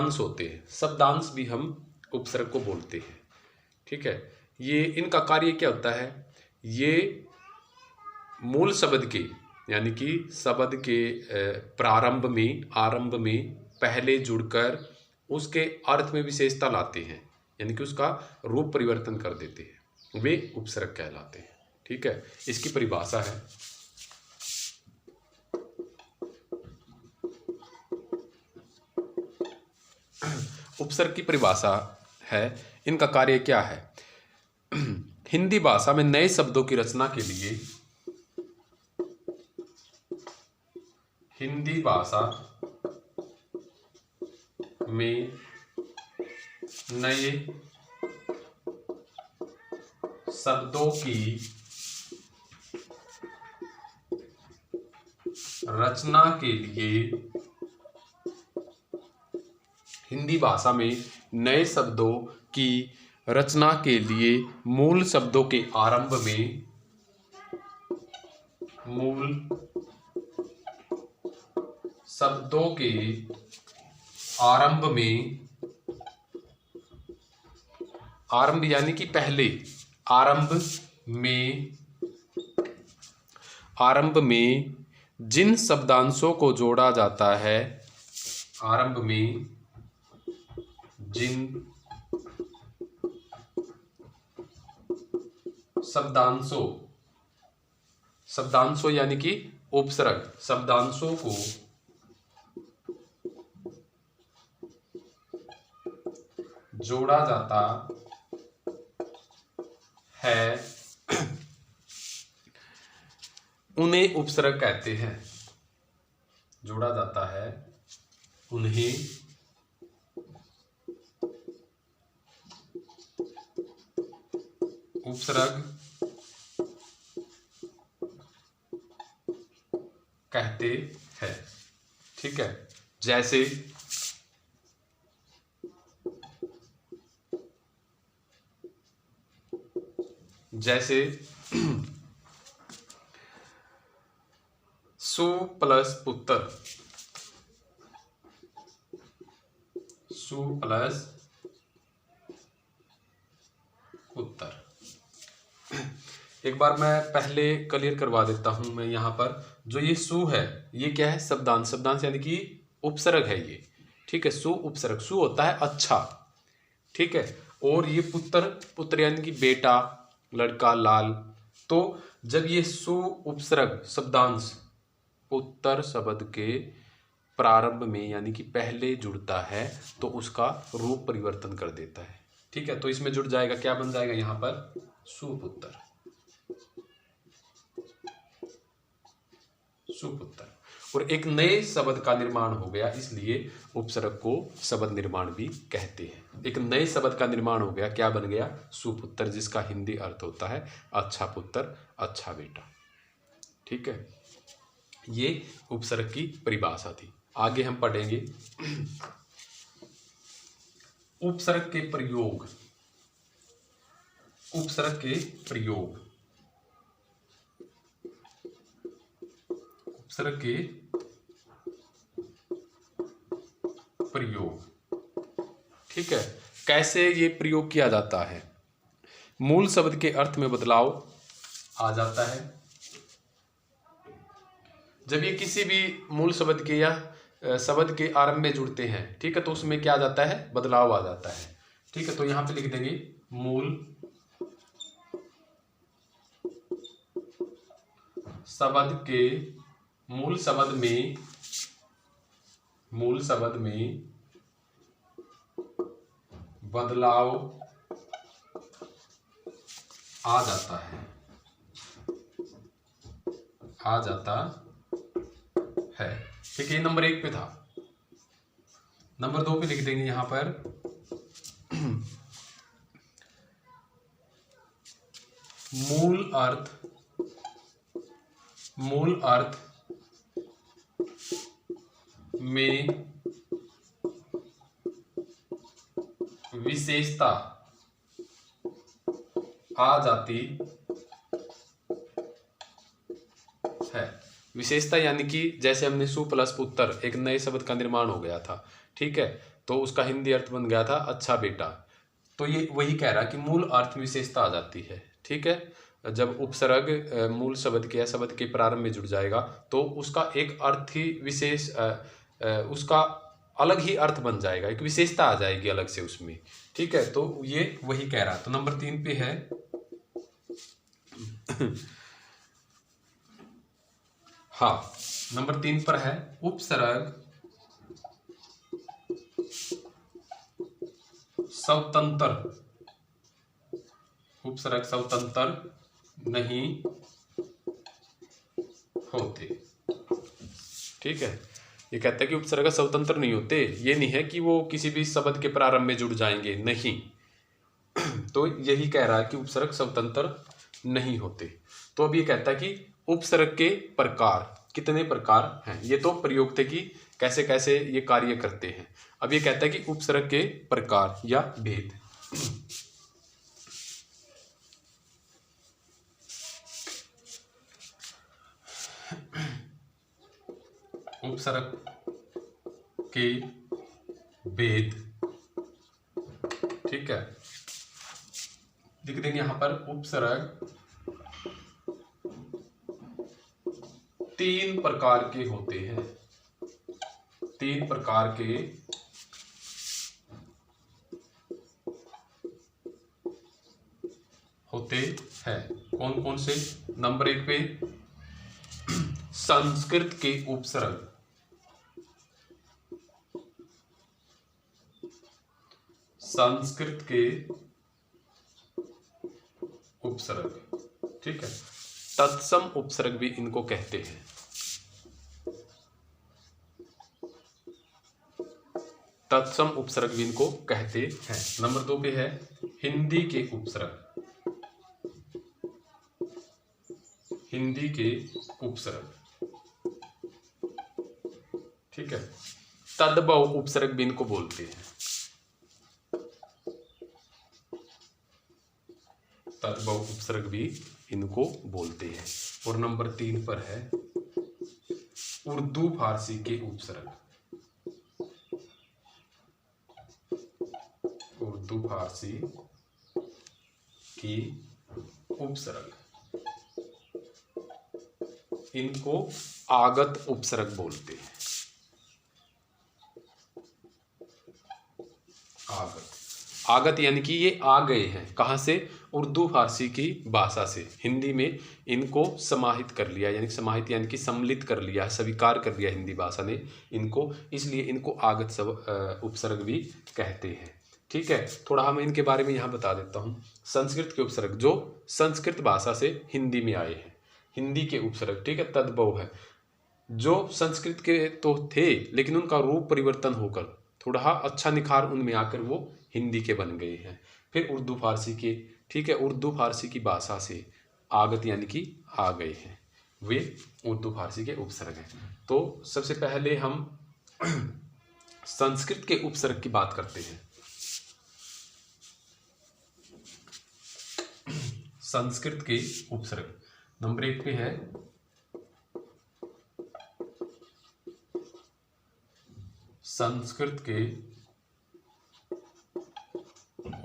शब्दांश होते हैं, शब्दांश भी हम उपसर्ग को बोलते हैं। ठीक है, ये इनका कार्य क्या होता है, ये मूल शब्द के यानी कि शब्द के आरंभ में पहले जुड़कर उसके अर्थ में विशेषता लाते हैं, यानी कि उसका रूप परिवर्तन कर देते हैं, वे उपसर्ग कहलाते हैं। ठीक है, इसकी परिभाषा है, उपसर्ग की परिभाषा है, इनका कार्य क्या है। हिंदी भाषा में नए शब्दों की रचना के लिए, हिंदी भाषा में नए शब्दों की रचना के लिए, हिंदी भाषा में नए शब्दों की रचना के लिए मूल शब्दों के आरंभ में, मूल शब्दों के आरंभ में, आरंभ यानी कि पहले, आरंभ में जिन शब्दांशों को जोड़ा जाता है, आरंभ में जिन शब्दांशों यानी कि उपसर्ग, शब्दांशों को जोड़ा जाता है, उन्हें उपसर्ग कहते हैं। जोड़ा जाता है उन्हें उपसर्ग कहते हैं। ठीक है, जैसे सु प्लस पुत्र, सु प्लस पुत्र। एक बार मैं पहले क्लियर करवा देता हूं, मैं यहाँ पर जो ये सु है ये क्या है, शब्दांश, शब्दांश यानी कि उपसर्ग है ये। ठीक है, सु उपसर्ग, सु होता है अच्छा। ठीक है, और ये पुत्र, पुत्र यानी कि बेटा, लड़का, लाल। तो जब ये सु उपसर्ग शब्दांश पुत्र शब्द के प्रारंभ में यानी कि पहले जुड़ता है तो उसका रूप परिवर्तन कर देता है। ठीक है, तो इसमें जुड़ जाएगा, क्या बन जाएगा यहाँ पर, सुपुत्र, सुपुत्र। और एक नए शब्द का निर्माण हो गया, इसलिए उपसर्ग को शब्द निर्माण भी कहते हैं। एक नए शब्द का निर्माण हो गया, क्या बन गया, सुपुत्र, जिसका हिंदी अर्थ होता है अच्छा पुत्र, अच्छा बेटा। ठीक है, ये उपसर्ग की परिभाषा थी। आगे हम पढ़ेंगे उपसर्ग के प्रयोग, उपसर्ग के प्रयोग, उपसर्ग के प्रयोग। ठीक है, कैसे ये प्रयोग किया जाता है। मूल शब्द के अर्थ में बदलाव आ जाता है। जब ये किसी भी मूल शब्द के या शब्द के आरंभ में जुड़ते हैं, ठीक है, तो उसमें क्या आ जाता है, बदलाव आ जाता है। ठीक है, तो यहां पे लिख देंगे मूल शब्द के, मूल शब्द में बदलाव आ जाता है, आ जाता है। ठीक है, नंबर 1 पे था। नंबर 2 पे लिख देंगे यहां पर मूल अर्थ में विशेषता आ जाती है। विशेषता यानी कि जैसे हमने सु प्लस पुत्र, एक नए शब्द का निर्माण हो गया था। ठीक है, तो उसका हिंदी अर्थ बन गया था अच्छा बेटा। तो ये वही कह रहा है कि मूल अर्थ विशेषता आ जाती है। ठीक है, जब उपसर्ग मूल शब्द के या शब्द के प्रारंभ में जुड़ जाएगा तो उसका एक अर्थ ही विशेष उसका अलग ही अर्थ बन जाएगा, एक विशेषता आ जाएगी अलग से उसमें। ठीक है, तो ये वही कह रहा है। तो नंबर 3 पे है हाँ, नंबर 3 पर है उपसर्ग स्वतंत्र, उपसर्ग स्वतंत्र नहीं होते। ठीक है, ये कहता है कि उपसर्ग स्वतंत्र नहीं होते, ये नहीं है कि वो किसी भी शब्द के प्रारंभ में जुड़ जाएंगे, नहीं। तो यही कह रहा है कि उपसर्ग स्वतंत्र नहीं होते। तो अब ये कहता है कि उपसर्ग के प्रकार कितने प्रकार हैं, ये तो प्रयोग थे कि कैसे कैसे ये कार्य करते हैं। अब ये कहता है कि उपसर्ग के प्रकार या भेद। उपसर्ग के भेद, ठीक है, लिख देंगे यहां पर उपसर्ग 3 प्रकार के होते हैं, 3 प्रकार के होते हैं। कौन कौन से? नंबर 1 पे संस्कृत के उपसर्ग, संस्कृत के उपसर्ग, ठीक है, तत्सम उपसर्ग भी इनको कहते हैं। तत्सम उपसर्ग भी इनको कहते हैं। नंबर 2 पे है हिंदी के उपसर्ग, हिंदी के उपसर्ग, ठीक है, तद्भव उपसर्ग भी इनको बोलते हैं, तद्भव उपसर्ग भी इनको बोलते हैं। और नंबर 3 पर है उर्दू फारसी के उपसर्ग, उर्दू फारसी की उपसर्ग, इनको आगत उपसर्ग बोलते हैं। आगत, आगत यानी कि ये आ गए हैं कहाँ से? उर्दू फारसी की भाषा से। हिंदी में इनको समाहित कर लिया, यानी समाहित यानी कि सम्मिलित कर लिया, स्वीकार कर लिया हिंदी भाषा ने इनको, इसलिए इनको आगत उपसर्ग भी कहते हैं। ठीक है, थोड़ा हम इनके बारे में यहाँ बता देता हूँ। संस्कृत के उपसर्ग जो संस्कृत भाषा से हिंदी में आए हैं, हिंदी के उपसर्ग, ठीक है, तद्भव है। जो संस्कृत के तो थे लेकिन उनका रूप परिवर्तन होकर थोड़ा अच्छा निखार उनमें आकर वो हिंदी के बन गए हैं। फिर उर्दू फारसी के, ठीक है, उर्दू फारसी की भाषा से आगत यानी कि आ गए हैं, वे उर्दू फारसी के उपसर्ग हैं। तो सबसे पहले हम संस्कृत के उपसर्ग की बात करते हैं। संस्कृत के उपसर्ग नंबर 1 पे है संस्कृत के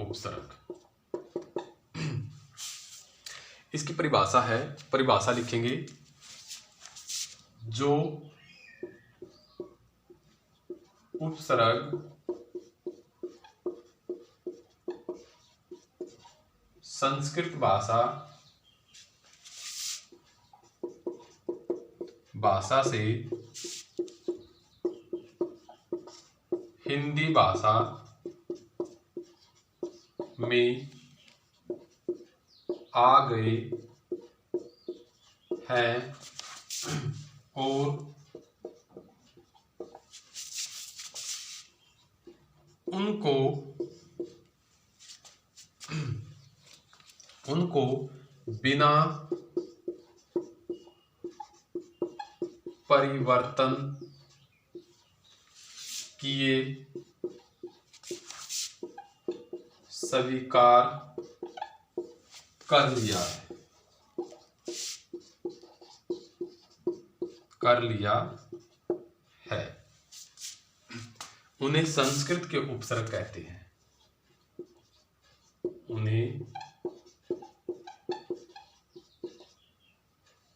उपसर्ग। इसकी परिभाषा है, परिभाषा लिखेंगे, जो उपसर्ग संस्कृत भाषा से हिंदी भाषा में आ गए हैं और उनको बिना परिवर्तन किए स्वीकार कर लिया है। उन्हें संस्कृत के उपसर्ग कहते हैं। उन्हें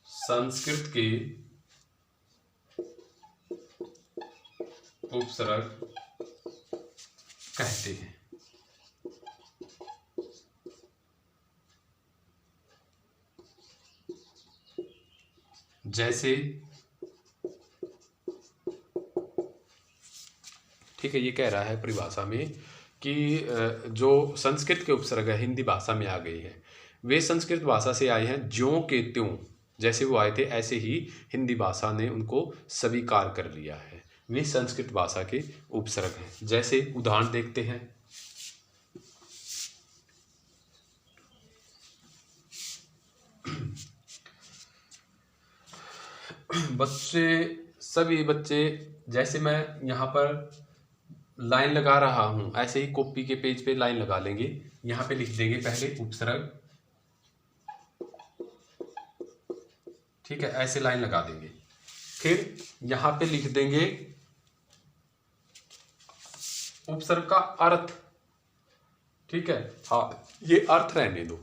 संस्कृत के उपसर्ग कहते हैं। जैसे, ठीक है, ये कह रहा है परिभाषा में कि जो संस्कृत के उपसर्ग है हिंदी भाषा में आ गई है, वे संस्कृत भाषा से आए हैं, ज्यों के त्यों, जैसे वो आए थे ऐसे ही हिंदी भाषा ने उनको स्वीकार कर लिया है। वे संस्कृत भाषा के उपसर्ग हैं। जैसे उदाहरण देखते हैं। सभी बच्चे, जैसे मैं यहाँ पर लाइन लगा रहा हूं, ऐसे ही कॉपी के पेज पे लाइन लगा लेंगे। यहाँ पे लिख देंगे पहले उपसर्ग, ठीक है, ऐसे लाइन लगा देंगे। फिर यहाँ पे लिख देंगे उपसर्ग का अर्थ, ठीक है, हाँ ये अर्थ रहने दो,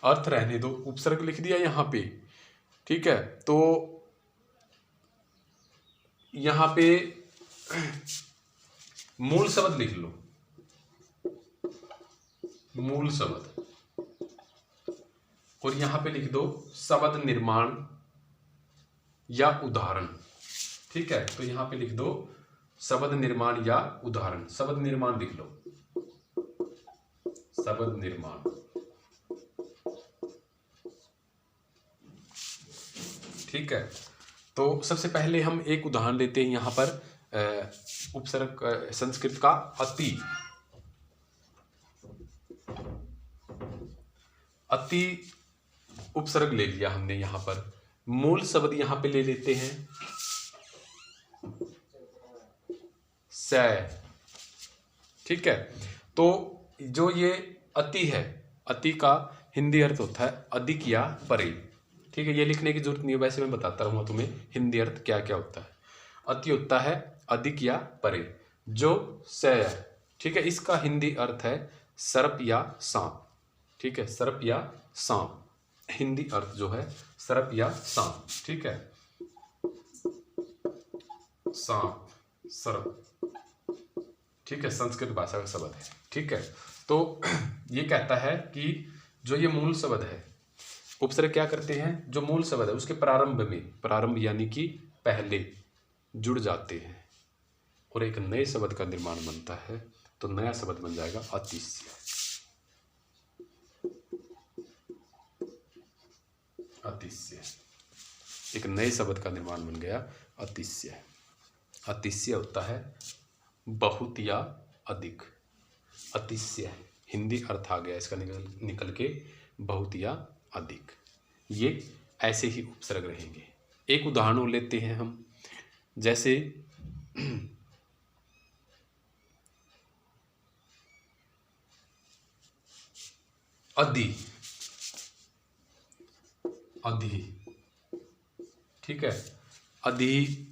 अर्थ रहने दो। उपसर्ग लिख दिया यहाँ पे, ठीक है। तो यहाँ पे मूल शब्द लिख लो, मूल शब्द, और यहां पे लिख दो शब्द निर्माण या उदाहरण, ठीक है। तो यहां पे लिख दो शब्द निर्माण या उदाहरण। शब्द निर्माण लिख लो, शब्द निर्माण, ठीक है। तो सबसे पहले हम एक उदाहरण लेते हैं यहाँ पर उपसर्ग संस्कृत का अति। अति उपसर्ग ले लिया हमने यहाँ पर। मूल शब्द यहाँ पे ले लेते हैं से, ठीक है। तो जो ये अति है, अति का हिंदी अर्थ होता है अधिक या परे, ठीक है। ये लिखने की जरूरत नहीं है, वैसे मैं बताता रहूंगा तुम्हें हिंदी अर्थ क्या क्या होता है। अति होता है अधिक या परे। जो से, ठीक है, इसका हिंदी अर्थ है सर्प या सांप, ठीक है, सर्प या सांप। हिंदी अर्थ जो है सर्प या सांप, ठीक है, सांप, सर्प, ठीक है, संस्कृत भाषा का शब्द है, ठीक है। तो ये कहता है कि जो ये मूल शब्द है, उपसर्ग क्या करते हैं, जो मूल शब्द है उसके प्रारंभ में, प्रारंभ यानी कि पहले जुड़ जाते हैं और एक नए शब्द का निर्माण बनता है। तो नया शब्द बन जाएगा अतिशय, अतिशय, एक नए शब्द का निर्माण बन गया अतिशय। अतिशय होता है बहुत या अधिक। अतिशय हिंदी अर्थ आ गया इसका निकल के बहुत या अधिक। ये ऐसे ही उपसर्ग रहेंगे। एक उदाहरण लेते हैं हम, जैसे अधि, अधि, ठीक है। अधि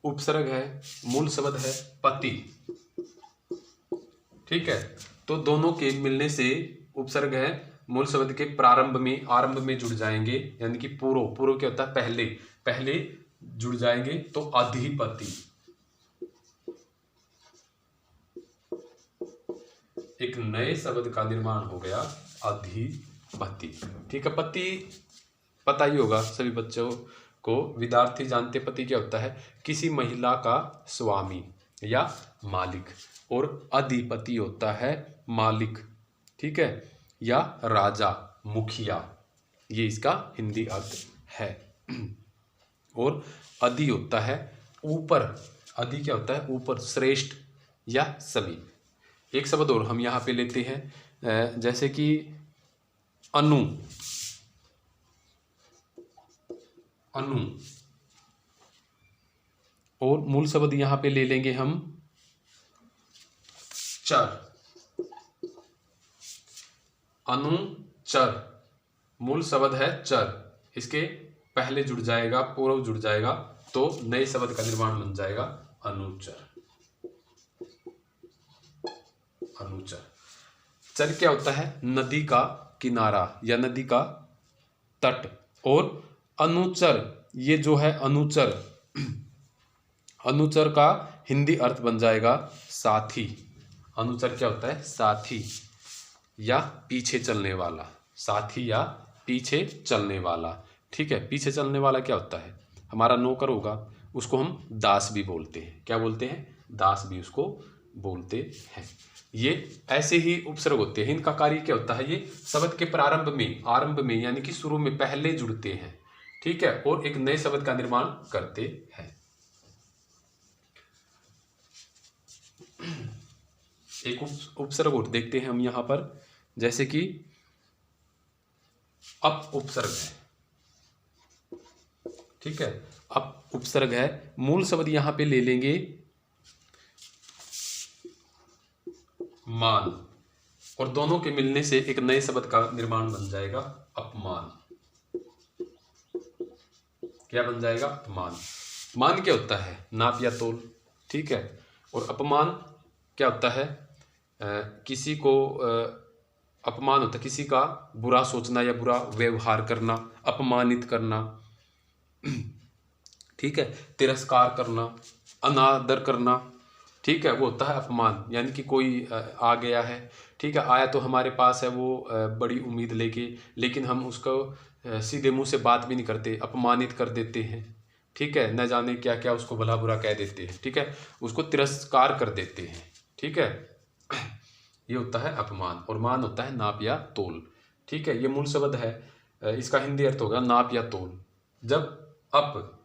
उपसर्ग है, मूल शब्द है पति, ठीक है। तो दोनों के मिलने से उपसर्ग है मूल शब्द के प्रारंभ में, आरंभ में जुड़ जाएंगे, यानी कि पूर्व, पूर्व क्या होता है पहले, पहले जुड़ जाएंगे तो अधिपति। एक नए शब्द का निर्माण हो गया अधिपति, ठीक है। पति पता ही होगा सभी बच्चों को, विद्यार्थी जानते पति क्या होता है, किसी महिला का स्वामी या मालिक, और अधिपति होता है मालिक, ठीक है, या राजा, मुखिया, ये इसका हिंदी अर्थ है। और अधि होता है ऊपर, अधि क्या होता है ऊपर, श्रेष्ठ या सभी। एक शब्द और हम यहाँ पे लेते हैं, जैसे कि अनु, अनु, और मूल शब्द यहाँ पे ले लेंगे हम चर, अनुचर, मूल शब्द है चर, इसके पहले जुड़ जाएगा, पूर्व जुड़ जाएगा तो नए शब्द का निर्माण बन जाएगा अनुचर, अनुचर। चर क्या होता है? नदी का किनारा या नदी का तट। और अनुचर, ये जो है अनुचर, अनुचर का हिंदी अर्थ बन जाएगा साथी। अनुचर क्या होता है? साथी या पीछे चलने वाला। साथी या पीछे चलने वाला। ठीक है, पीछे चलने वाला क्या होता है? हमारा नौकर होगा, उसको हम दास भी बोलते हैं। क्या बोलते हैं? दास भी उसको बोलते हैं। ये ऐसे ही उपसर्ग होते हैं। इनका कार्य क्या होता है? ये शब्द के प्रारंभ में, आरंभ में यानी कि शुरू में पहले जुड़ते हैं। ठीक है, और एक नए शब्द का निर्माण करते हैं। एक उपसर्ग और देखते हैं हम यहां पर, जैसे कि अप उपसर्ग है। ठीक है, अप उपसर्ग है। मूल शब्द यहां पे ले लेंगे मान, और दोनों के मिलने से एक नए शब्द का निर्माण बन जाएगा अपमान। क्या बन जाएगा? अपमान। मान क्या होता है? नाप या तोल। ठीक है, और अपमान क्या होता है? किसी को अपमान होता है किसी का बुरा सोचना या बुरा व्यवहार करना, अपमानित करना। ठीक है, तिरस्कार करना, अनादर करना। ठीक है, वो होता है अपमान। यानी कि कोई आ गया है, ठीक है, आया तो हमारे पास है वो बड़ी उम्मीद लेके, लेकिन हम उसको सीधे मुंह से बात भी नहीं करते, अपमानित कर देते हैं। ठीक है, न जाने क्या क्या उसको भला बुरा कह देते हैं। ठीक है, उसको तिरस्कार कर देते हैं। ठीक है, ये होता है अपमान। और मान होता है नाप या तोल। ठीक है, ये मूल शब्द है, इसका हिंदी अर्थ होगा नाप या तोल। जब अप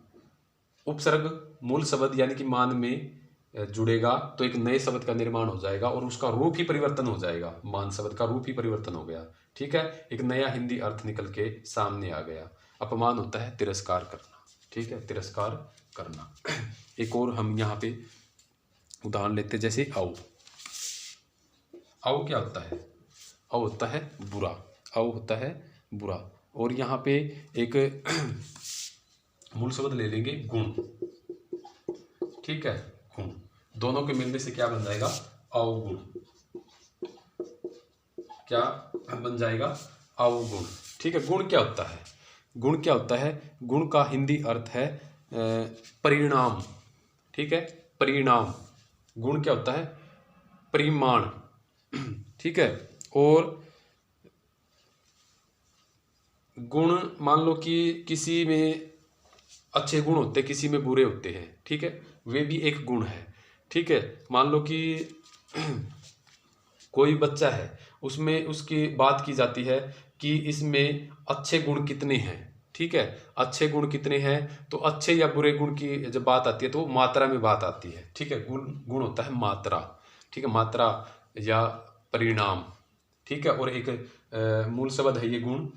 उपसर्ग मूल शब्द यानी कि मान में जुड़ेगा तो एक नए शब्द का निर्माण हो जाएगा और उसका रूप ही परिवर्तन हो जाएगा। मान शब्द का रूप ही परिवर्तन हो गया। ठीक है, एक नया हिंदी अर्थ निकल के सामने आ गया। अपमान होता है तिरस्कार करना। ठीक है, तिरस्कार करना। एक और हम यहाँ पे उदाहरण लेते, जैसे औ। औ क्या होता है? औ होता है बुरा। औ होता है बुरा। और यहाँ पे एक मूल शब्द ले लेंगे गुण। ठीक है, गुण। दोनों के मिलने से क्या बन जाएगा? अवगुण। क्या बन जाएगा? अवगुण। ठीक है, गुण क्या होता है? गुण क्या होता है? गुण का हिंदी अर्थ है परिणाम। ठीक है, परिणाम। गुण क्या होता है? परिमाण। ठीक है, और गुण मान लो कि किसी में अच्छे गुण होते हैं, किसी में बुरे होते हैं। ठीक है, वे भी एक गुण है। ठीक है, मान लो कि कोई बच्चा है, उसमें उसकी बात की जाती है कि इसमें अच्छे गुण कितने हैं। ठीक है, अच्छे गुण कितने हैं, तो अच्छे या बुरे गुण की जब बात आती है तो मात्रा में बात आती है। ठीक है, गुण गुण होता है मात्रा। ठीक है, मात्रा या परिणाम। ठीक है, और एक मूल शब्द है ये गुण,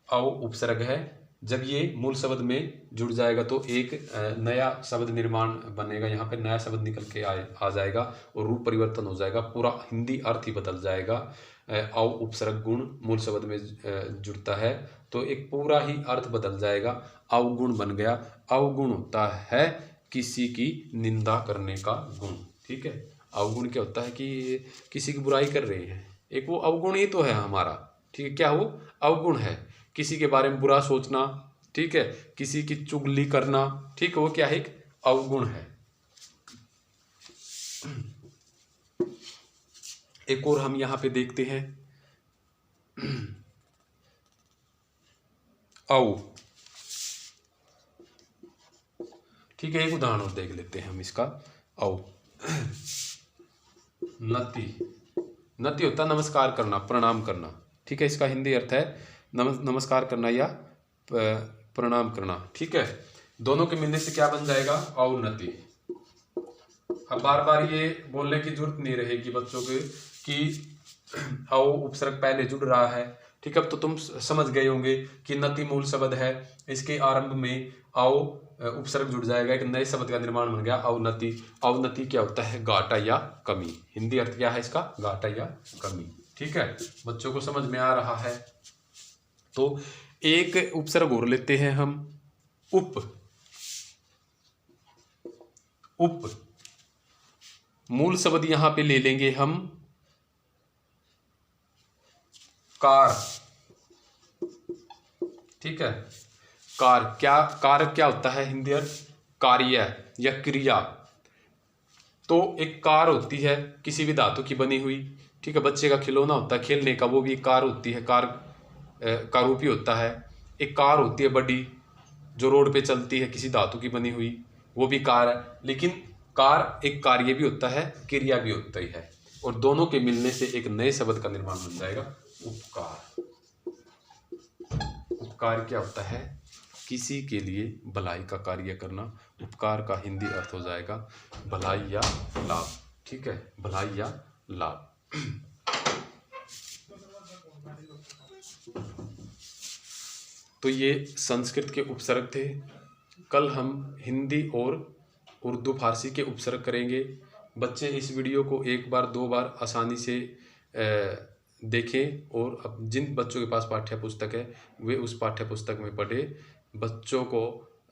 औ उपसर्ग है। जब ये मूल शब्द में जुड़ जाएगा तो एक नया शब्द निर्माण बनेगा। यहाँ पे नया शब्द निकल के आ जाएगा और रूप परिवर्तन हो जाएगा, पूरा हिंदी अर्थ ही बदल जाएगा। औ उपसर्ग गुण मूल शब्द में जुड़ता है तो एक पूरा ही अर्थ बदल जाएगा। अवगुण बन गया। अवगुण होता है किसी की निंदा करने का गुण। ठीक है, अवगुण क्या होता है? कि किसी की बुराई कर रहे हैं, एक वो अवगुण ही तो है हमारा। ठीक है, क्या वो अवगुण है? किसी के बारे में बुरा सोचना। ठीक है, किसी की चुगली करना। ठीक है, वो क्या है? एक अवगुण है। एक और हम यहां पे देखते हैं औ। ठीक है, एक उदाहरण और देख लेते हैं हम इसका। औ। नति। नति होता है नमस्कार करना, प्रणाम करना। ठीक है, इसका हिंदी अर्थ है नमस्कार करना या प्रणाम करना। ठीक है, दोनों के मिलने से क्या बन जाएगा? औन्नति। अब बार बार ये बोलने की जरूरत नहीं रहेगी बच्चों के कि औ उपसर्ग पहले जुड़ रहा है। ठीक है, अब तो तुम समझ गए होंगे कि नति मूल शब्द है, इसके आरंभ में औ उपसर्ग जुड़ जाएगा, एक नए शब्द का निर्माण बन गया अवनति। अवनति क्या होता है? घाटा या कमी। हिंदी अर्थ क्या है इसका? घाटा या कमी। ठीक है, बच्चों को समझ में आ रहा है? तो एक उपसर्ग और लेते हैं हम, उप। उप मूल शब्द यहां पे ले लेंगे हम कार, ठीक है। कार क्या होता है हिंदी अर्थ? कार्य या क्रिया। तो एक कार होती है किसी भी धातु की बनी हुई, ठीक है। बच्चे का खिलौना होता है खेलने का, वो भी एक कार होती है, कार रूपी होता है। एक कार होती है बड़ी जो रोड पे चलती है, किसी धातु की बनी हुई, वो भी कार है। लेकिन कार एक कार्य भी होता है, क्रिया भी होता ही है, और दोनों के मिलने से एक नए शब्द का निर्माण बन जाएगा, उपकार। उपकार क्या होता है? किसी के लिए भलाई का कार्य करना। उपकार का हिंदी अर्थ हो जाएगा भलाई या लाभ, ठीक है, भलाई या लाभ। तो ये संस्कृत के उपसर्ग थे। कल हम हिंदी और उर्दू फारसी के उपसर्ग करेंगे। बच्चे इस वीडियो को एक बार दो बार आसानी से देखें, और अब जिन बच्चों के पास पाठ्य पुस्तक है वे उस पाठ्य पुस्तक में पढ़े। बच्चों को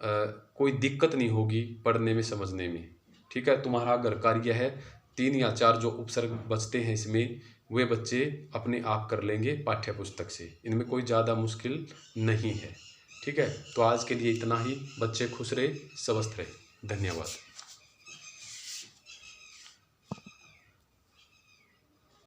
कोई दिक्कत नहीं होगी पढ़ने में, समझने में, ठीक है। तुम्हारा अगर कार्य है 3 या 4 जो उपसर्ग बचते हैं इसमें, वे बच्चे अपने आप कर लेंगे पाठ्य पुस्तक से। इनमें कोई ज़्यादा मुश्किल नहीं है, ठीक है। तो आज के लिए इतना ही। बच्चे खुश रहे, स्वस्थ रहे। धन्यवाद।